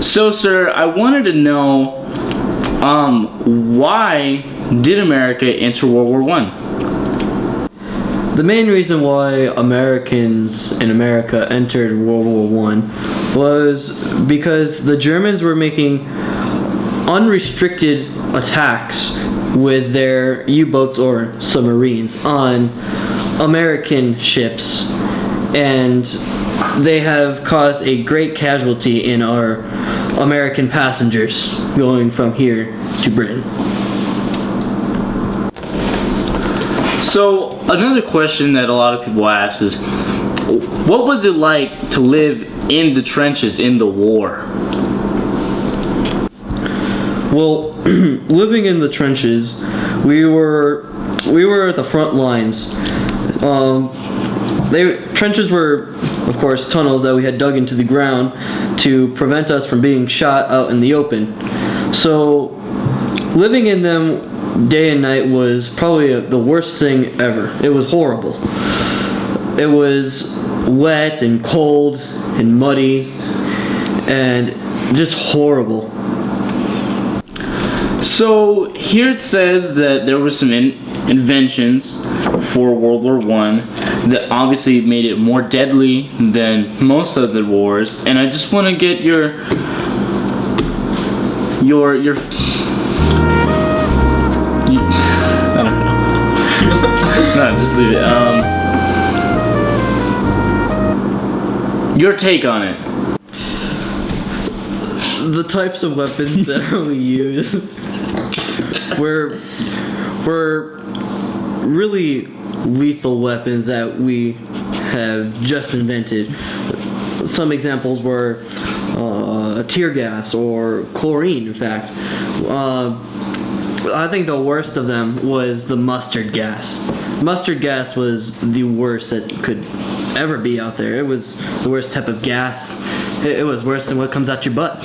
So, sir, I wanted to know, why did America enter World War I? The main reason why Americans in America entered World War I was because the Germans were making unrestricted attacks with their U-boats or submarines on American ships, and they have caused a great casualty in our American passengers going from here to Britain. So, another question that a lot of people ask is, what was it like to live in the trenches in the war? Well, living in the trenches, we were at the front lines. Trenches were, of course, tunnels that we had dug into the ground to prevent us from being shot out in the open. So, living in them day and night was probably the worst thing ever. It was horrible. It was wet and cold and muddy and just horrible. So here it says that there were some inventions for World War I that obviously made it more deadly than most of the wars, and I just want to get your I don't know. No, just leave it. Your take on it. The types of weapons that we used were really lethal weapons that we have just invented. Some examples were tear gas or chlorine, in fact. I think the worst of them was the mustard gas. Mustard gas was the worst that could ever be out there. It was the worst type of gas. It was worse than what comes out your butt.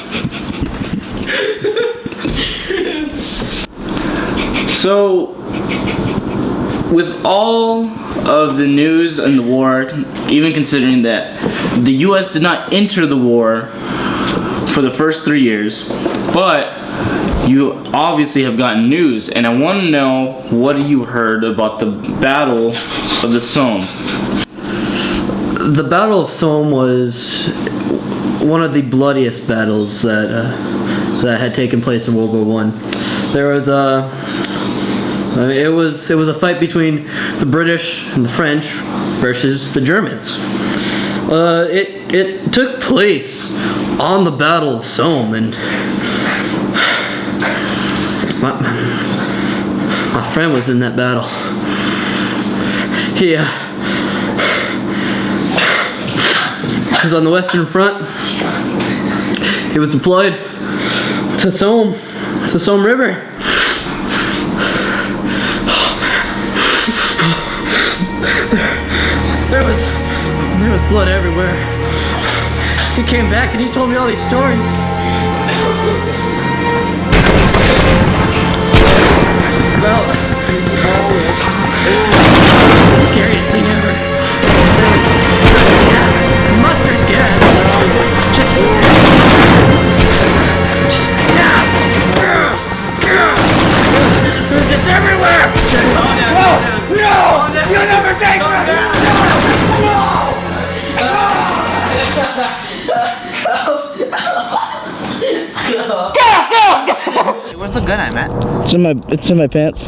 So, with all of the news and the war, even considering that the U.S. did not enter the war for the first 3 years, but you obviously have gotten news, and I want to know, what you heard about the Battle of the Somme? The Battle of Somme was one of the bloodiest battles that had taken place in World War I. There was it was a fight between the British and the French versus the Germans. It took place on the Battle of Somme, and my friend was in that battle. He was on the Western Front. He was deployed to Somme River. There was blood everywhere. He came back and he told me all these stories. Well, it was the scariest thing ever. There was gas, mustard gas. Just gas. It was just everywhere. No! You never take me! Where's the gun at, Matt? It's in my pants.